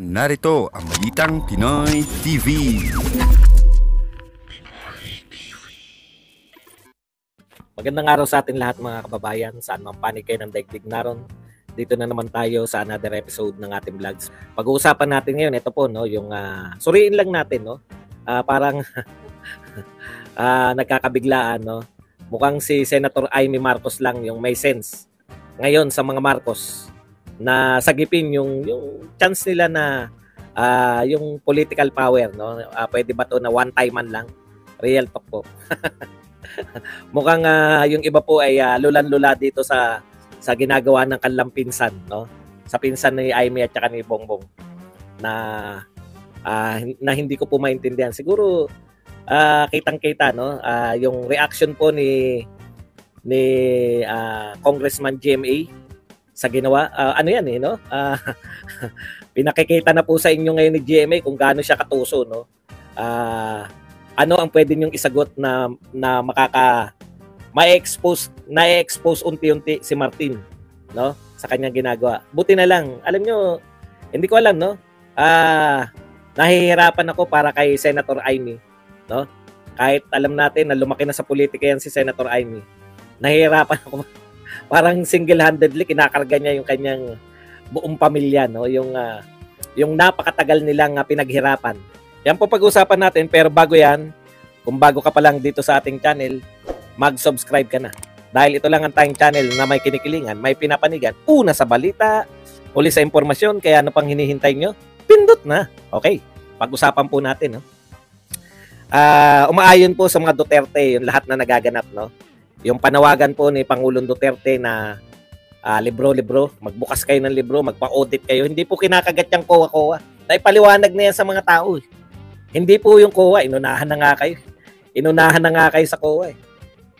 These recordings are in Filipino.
Narito ang Balitang Pinoy TV. Magandang araw sa atin lahat mga kababayan, saan mang panig kayo ng daigdig naron. Dito na naman tayo sa another episode ng ating vlogs. Pag-uusapan natin ngayon, ito po, no, yung suriin lang natin, no. Parang nagkakabiglaan, no. Mukhang si Senator Amy Marcos lang yung may sense ngayon sa mga Marcos na sagipin yung chance nila na yung political power, no. Pwede ba to na one time man lang? Real talk po. Mukhang yung iba po ay lulan-lula dito sa ginagawa ng kanilang pinsan, no? Sa pinsan ni Amy at saka ni Bongbong na hindi ko po maintindihan. Siguro kitang-kita, no? Yung reaction po ni Congressman GMA sa ginawa, ano yan no? Pinakikita na po sa inyo ngayon ni GMA kung gaano siya katuso, no? Ano ang pwede niyong isagot na na-expose unti-unti si Martin, no? Sa kanyang ginagawa. Buti na lang, alam nyo, hindi ko alam, no? Nahihirapan ako para kay Senator Amy, no? Kahit alam natin na lumaki na sa politika yan si Senator Amy. Nahihirapan ako. Parang single-handedly kinakarga niya yung kanyang buong pamilya, no? Yung napakatagal nilang pinaghirapan. Yan po pag-usapan natin, pero bago yan, kung bago ka pa lang dito sa ating channel, mag-subscribe ka na. Dahil ito lang ang tayong channel na may kinikilingan, may pinapanigan, una sa balita, uli sa impormasyon, kaya ano pang hinihintay nyo? Pindot na. Okay, pag-usapan po natin, no? Umaayon po sa mga Duterte yung lahat na nagaganap, no? Yung panawagan po ni Pangulong Duterte na libro-libro, magbukas kayo ng libro, magpa-audit kayo. Hindi po kinakagat yung COA-COA. Naipaliwanag na yan sa mga tao. Hindi po yung COA, inunahan na nga kayo. Inunahan na nga kayo sa COA.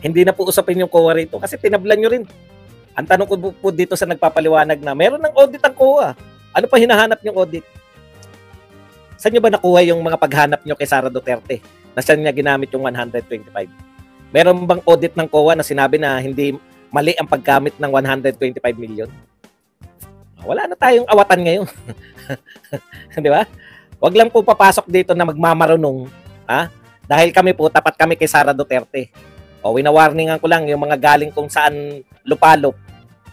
Hindi na po usapin yung COA rito kasi tinablan nyo rin. Ang tanong ko po dito sa nagpapaliwanag na meron ng audit ang COA. Ano pa hinahanap yung audit? Saan nyo ba nakuha yung mga paghanap nyo kay Sara Duterte? Na saan niya ginamit yung 125? Meron bang audit ng COA na sinabi na hindi mali ang paggamit ng 125 million? Wala na tayong awatan ngayon. Di ba? Wag lang po papasok dito na magmamarunong. Dahil kami po, tapat kami kay Sara Duterte. Winawarningan ko lang yung mga galing kung saan lupalop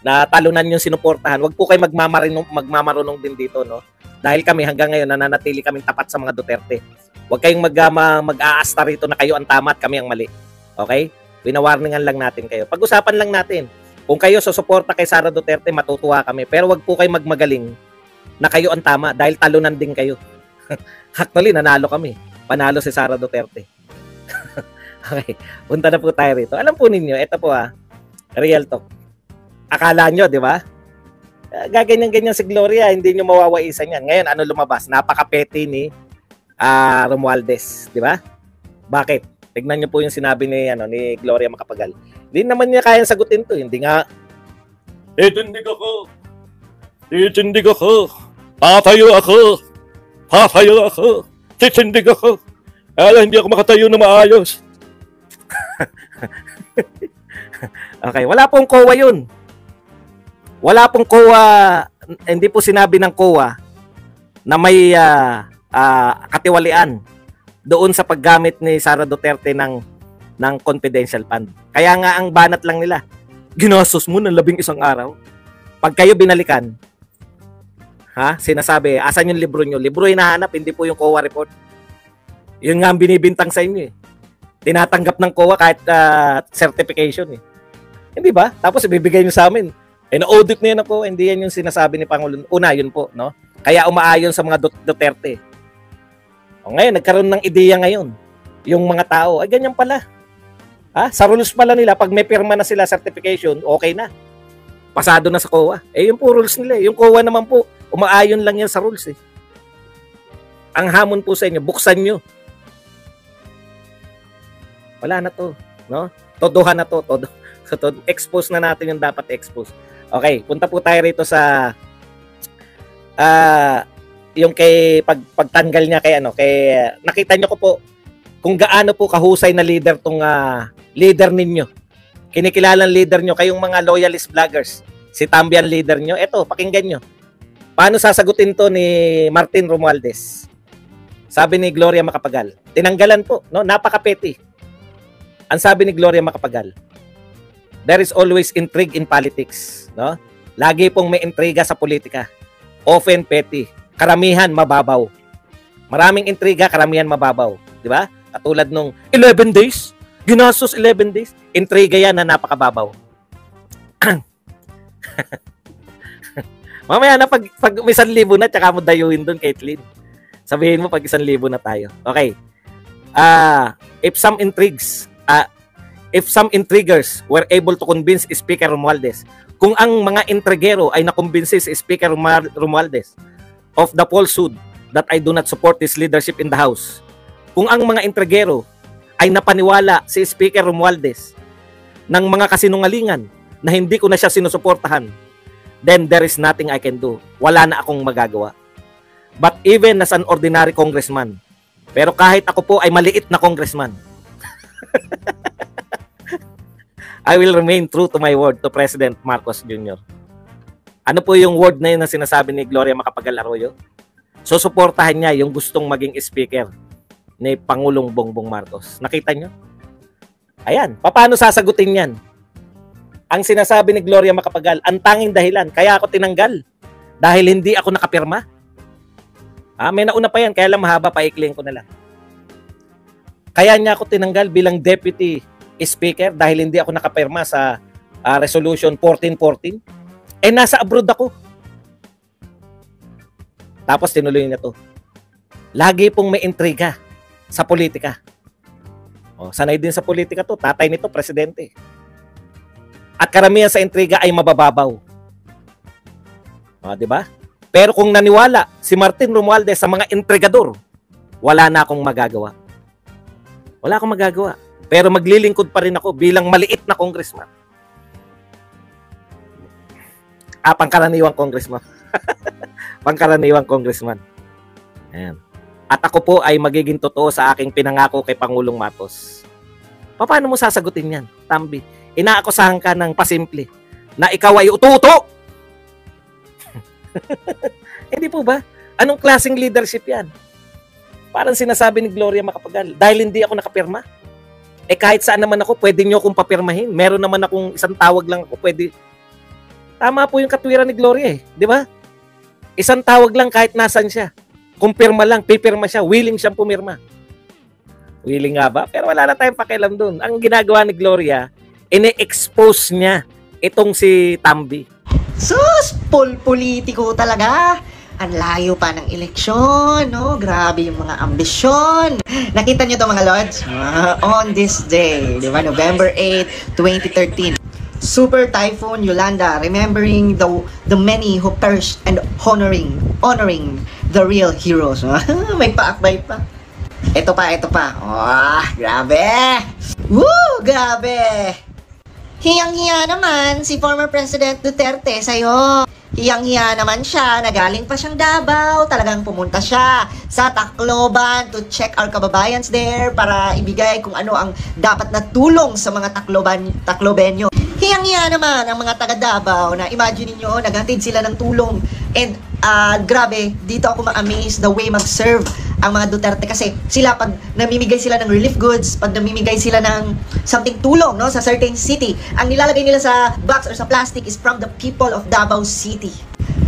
na talunan yung sinuportahan. Wag po kayo magmamarunong din dito, no? Dahil kami hanggang ngayon nananatili kaming tapat sa mga Duterte. Wag kayong mag-aasta rito na kayo ang tama at kami ang mali. Okay? Winawarningan lang natin kayo. Pag-usapan lang natin. Kung kayo susuporta kay Sara Duterte, matutuwa kami. Pero wag po kayo magmagaling na kayo ang tama dahil talunan din kayo. Actually, nanalo kami. Panalo si Sara Duterte. Okay. Punta na po tayo rito. Alam po ninyo, ito po real talk. Akala nyo, di ba? Gaganyan-ganyan si Gloria, hindi nyo mawawaisan yan. Ngayon, ano lumabas? Napaka-petty ni Romualdez, di ba? Bakit? Tignan niyo po yung sinabi ni Gloria Macapagal. Hindi naman niya kayang sagutin to, hindi nga. Titindig ako. Titindig ako. Tatayo ako. Tatayo ako. Titindig ako. Hindi ako makatayo na maayos. Okay, wala pong COA yun. Wala pong COA, hindi po sinabi ng COA na may katiwalian doon sa paggamit ni Sara Duterte ng confidential fund. Kaya nga ang banat lang nila, ginastos mo ng 11 araw. Pag kayo binalikan, sinasabi, asan yung libro nyo? Libro hinahanap, hindi po yung COA report. Yun nga ang binibintang sa inyo. Tinatanggap ng COA kahit certification. Hindi ba? Tapos ibibigay nyo sa amin. Na-audit na yun ako, hindi yan yung sinasabi ni Pangulo. Una, yun po, no? Kaya umaayon sa mga Duterte. Ngayon, nagkaroon ng ideya ngayon. Yung mga tao, ay ganyan pala. Sa rules pala nila, pag may pirma na sila certification, okay na. Pasado na sa COA. Yung po rules nila. Yung COA naman po, umaayon lang yan sa rules. Ang hamon po sa inyo, buksan nyo. Wala na to. No? Todohan na to. Expose na natin yung dapat expose. Okay, punta po tayo rito sa yung kay pagtanggal niya kay nakita niyo ko po kung gaano po kahusay na leader tong leader ninyo. Kinikilalang leader nyo kayong mga loyalist vloggers. Si Tambian leader nyo. Eto, pakinggan nyo. Paano sasagutin to ni Martin Romualdez? Sabi ni Gloria Macapagal, tinanggalan po, no? Napaka-petty. Ang sabi ni Gloria Macapagal, there is always intrigue in politics, no? Lagi pong may intriga sa politika. Often petty, karamihan mababaw. Maraming intriga, karamihan mababaw, di ba? Katulad nung 11 days, ginastos 11 days, intriga yan na napakababaw. Mamaya na pag may 1,000 na, tsaka mo dayuhin doon, Caitlyn. Sabihin mo pag 1,000 na tayo. Okay. If some intriguers were able to convince Speaker Romualdez, kung ang mga intrigero ay nakumbinsi si Speaker Romualdez of the falsehood that I do not support his leadership in the House, kung ang mga intrigero ay napaniwala si Speaker Romualdez ng mga kasinungalingan na hindi ko na siya sinusuportahan, then there is nothing I can do. Wala na akong magagawa. But even as an ordinary congressman, pero kahit ako po ay maliit na congressman, I will remain true to my word to President Marcos Jr. Ano po yung word na yun na sinasabi ni Gloria Macapagal Arroyo? Susuportahan niya yung gustong maging speaker ni Pangulong Bongbong Marcos. Nakita nyo? Ayan, paano sasagutin yan? Ang sinasabi ni Gloria Macapagal, ang tanging dahilan, kaya ako tinanggal dahil hindi ako nakapirma. May nauna pa yan, kaya lang mahaba, paikling ko na lang. Kaya niya ako tinanggal bilang deputy speaker dahil hindi ako nakapirma sa resolution 1414. Nasa abroad ako. Tapos tinuloy niya to. Lagi pong may intriga sa politika. Sanay din sa politika to. Tatay nito, presidente. At karamihan sa intriga ay mabababaw. Di ba? Pero kung naniwala si Martin Romualdez sa mga intrigador, wala na akong magagawa. Wala akong magagawa. Pero maglilingkod pa rin ako bilang maliit na congressman. Pangkaraniwang congressman. Pangkaraniwang congressman. Ayan. At ako po ay magiging totoo sa aking pinangako kay Pangulong Marcos. Paano mo sasagutin yan, Tambi? Inaakusahan ka ng pasimple na ikaw ay uto-uto. Hindi po ba? Anong klaseng leadership yan? Parang sinasabi ni Gloria Macapagal, dahil hindi ako nakapirma. Kahit saan naman ako, pwede nyo akong papirmahin. Meron naman akong isang tawag lang ako, pwede. Tama po yung katwiran ni Gloria di ba? Isang tawag lang kahit nasan siya. Kung pirma lang, pipirma siya, willing siyang pumirma. Willing nga ba? Pero wala na tayong pakialam dun. Ang ginagawa ni Gloria, ine-expose niya itong si Tambi. Sus, politiko talaga. Ang layo pa ng eleksyon, no? Grabe yung mga ambisyon. Nakita nyo to mga lords? On this day, di ba? November 8, 2013. Super Typhoon Yolanda, remembering the many who perished and honoring the real heroes. May paakbay pa. Ito pa. Grabe. Woo, grabe. Hiyang-hiya naman si former President Duterte sa'yo. Hiyang-hiya naman siya, nagaling pa siyang Davao, talagang pumunta siya sa Tacloban to check our kababayans there para ibigay kung ano ang dapat na tulong sa mga Taclobenyo. Hiyang-hiya naman ang mga taga Davao na imagine niyo naghatid sila ng tulong and grabe, dito ako ma-amaze the way mag-serve ang mga Duterte kasi sila pag namimigay sila ng relief goods, pag namimigay sila ng something tulong no sa certain city, ang nilalagay nila sa box or sa plastic is from the people of Davao City.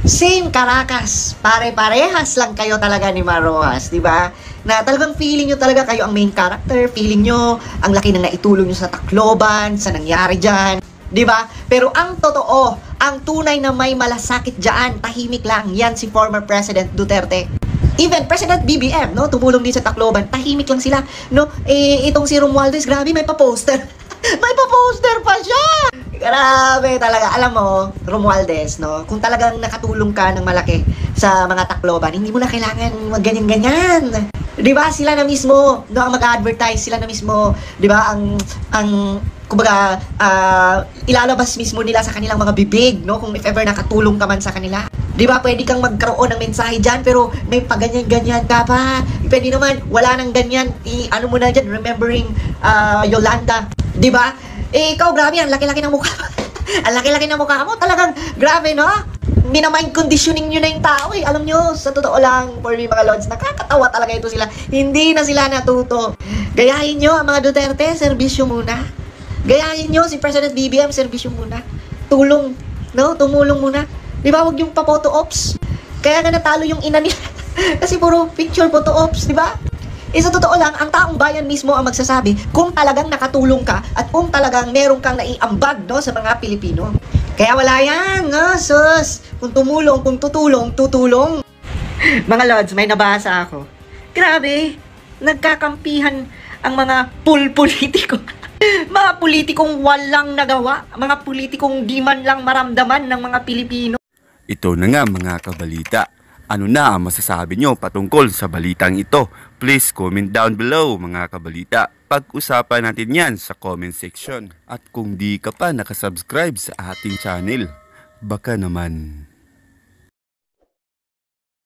Same Caracas, pare-parehas lang kayo talaga ni Marojas, di ba? Na talagang feeling nyo talaga kayo ang main character, feeling nyo ang laki ng naitulong nyo sa Tacloban, sa nangyari dyan, di ba? Pero ang totoo, ang tunay na may malasakit dyan, tahimik lang, yan si former President Duterte. Even President BBM, no, tumulong din sa Tacloban, tahimik lang sila, no? Itong si Romualdez, grabe, may pa-poster. May pa-poster pa siya! Grabe talaga. Alam mo, Romualdez, no, kung talagang nakatulong ka ng malaki sa mga Tacloban, hindi mo na kailangan magganyan-ganyan. 'Di ba? Sila na mismo, no, ang mag-advertise, sila na mismo, 'di ba, ang kumbaga, ilalabas mismo nila sa kanilang mga bibig, no, kung if ever nakatulong ka man sa kanila. Di ba, pwede kang magkaroon ng mensahe dyan, pero may paganyan-ganyan ka pa. Pwede naman, wala nang ganyan. Ano mo na dyan, remembering Yolanda. Di ba? Ikaw, grabe, ang laki-laki ng mukha. Ang laki-laki ng mukha mo. Talagang, grabe, no? minamind conditioning nyo na yung tao eh. Alam nyo, sa totoo lang, for me mga lods, nakakatawa talaga ito sila. Hindi na sila natuto. Gayahin nyo ang mga Duterte, serbisyo muna. Gayahin nyo si President BBM, serbisyo muna. Tulong, no? Tumulong muna. Di ba, huwag yung pa-photo ops. Kaya nga natalo yung ina nila. Kasi puro picture photo ops, di ba? Sa totoo lang, ang taong bayan mismo ang magsasabi kung talagang nakatulong ka at kung talagang meron kang naiambag, no, sa mga Pilipino. Kaya wala yan, no, sus. Kung tumulong, kung tutulong, tutulong. Mga lods, may nabasa ako. Grabe, nagkakampihan ang mga politiko. Mga politikong walang nagawa, mga politikong di man lang maramdaman ng mga Pilipino. Ito na nga mga kabalita. Ano na ang masasabi nyo patungkol sa balitang ito? Please comment down below mga kabalita. Pag-usapan natin yan sa comment section. At kung di ka pa nakasubscribe sa ating channel, baka naman